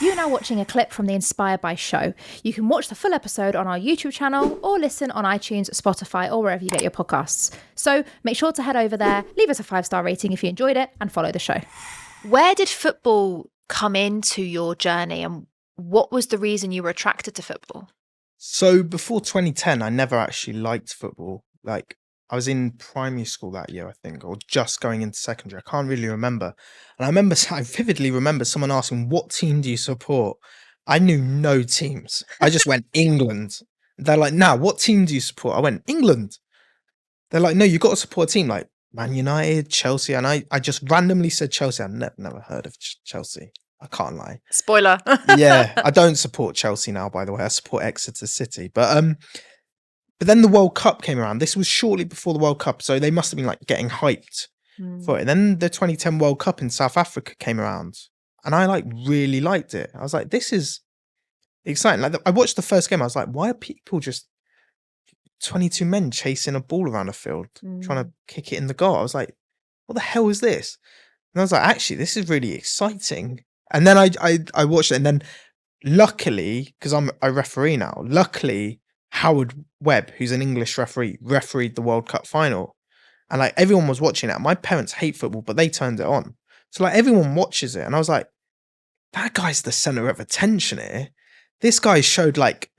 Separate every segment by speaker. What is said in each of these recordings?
Speaker 1: You're now watching a clip from the Inspired by show. You can watch the full episode on our YouTube channel or listen on iTunes, Spotify, or wherever you get your podcasts. So make sure to head over there, leave us a 5-star rating if you enjoyed it, and follow the show. Where did football come into your journey, and what was the reason you were attracted to football?
Speaker 2: So before 2010, I never actually liked football. Like, I was in primary school that year, I think, or just going into secondary. I can't really remember. And I vividly remember someone asking, what team do you support? I knew no teams. I just went, England. They're like, now, what team do you support? I went, England. They're like, no, you got to support a team like Man United, Chelsea. And I just randomly said Chelsea. I've never heard of Chelsea. I can't lie.
Speaker 1: Spoiler.
Speaker 2: Yeah, I don't support Chelsea now, by the way. I support Exeter City. But then the World Cup came around. This was shortly before the World Cup, so they must have been like getting hyped for it. And then the 2010 World Cup in South Africa came around, and I like really liked it. I was like, this is exciting. Like I watched the first game. I was like, why are people just 22 men chasing a ball around a field, trying to kick it in the goal? I was like, what the hell is this? And I was like, actually, this is really exciting. And then I watched it, and then luckily, because I'm a referee now, luckily Howard Webb, who's an English referee, refereed the World Cup final. And like everyone was watching it. My parents hate football, but they turned it on. So like everyone watches it. And I was like, that guy's the center of attention here. This guy showed like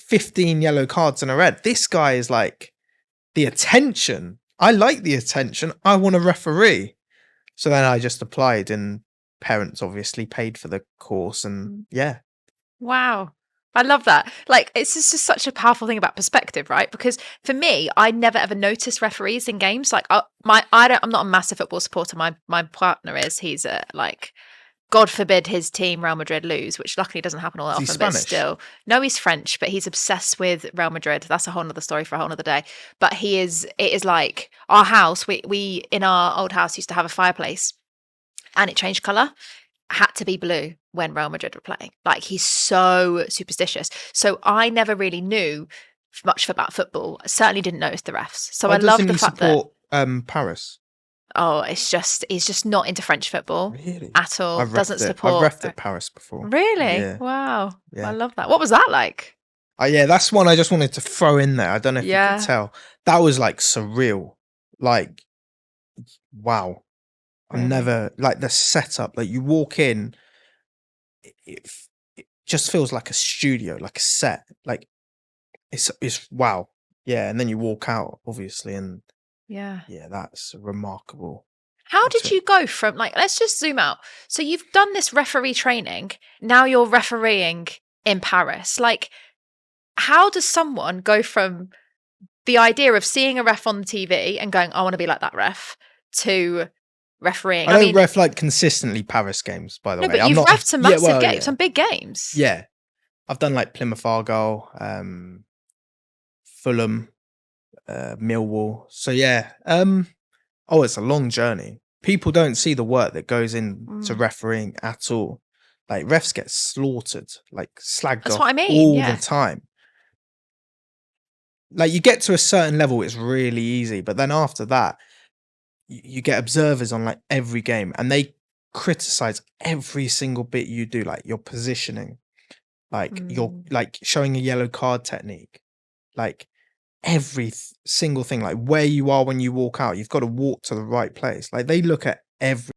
Speaker 2: 15 yellow cards and a red. This guy is like the attention. I like the attention. I want a referee. So then I just applied, and parents obviously paid for the course, and yeah.
Speaker 1: Wow. I love that. Like, it's just such a powerful thing about perspective, right? Because for me, I never ever noticed referees in games. Like, I'm not a massive football supporter. My partner is. He's like, God forbid his team Real Madrid lose, which luckily doesn't happen all that often. But still, no, he's French, but he's obsessed with Real Madrid. That's a whole nother story for a whole nother day. But it is like our house. We in our old house used to have a fireplace, and it changed color. Had to be blue when Real Madrid were playing. Like, he's so superstitious. So I never really knew much about football. I certainly didn't notice the refs. So I love the fact that
Speaker 2: Paris.
Speaker 1: Oh, he's just not into French football at all. Doesn't support.
Speaker 2: I've reffed at Paris before.
Speaker 1: Really?
Speaker 2: Yeah.
Speaker 1: Wow. Yeah. I love that. What was that like?
Speaker 2: Yeah, that's one I just wanted to throw in there. I don't know if you can tell. That was like surreal. Like, wow. I've never, like the setup, like you walk in, it just feels like a studio, like a set, like it's wow. Yeah. And then you walk out, obviously, and yeah, that's remarkable.
Speaker 1: How did you go from, like, let's just zoom out. So you've done this referee training, now you're refereeing in Paris. Like, how does someone go from the idea of seeing a ref on the TV and going, I want to be like that ref, to refereeing?
Speaker 2: I don't ref like consistently Paris games, by the way.
Speaker 1: But you've refed some massive games, some big games.
Speaker 2: Yeah. I've done like Plymouth Argyle, Fulham, Millwall. So yeah. It's a long journey. People don't see the work that goes into refereeing at all. Like, refs get slaughtered, like slagged off all the time. Like, you get to a certain level, it's really easy. But then after that, you get observers on like every game, and they criticize every single bit you do, like your positioning, like your like showing a yellow card technique, like single thing, like where you are when you walk out. You've got to walk to the right place. Like, they look at every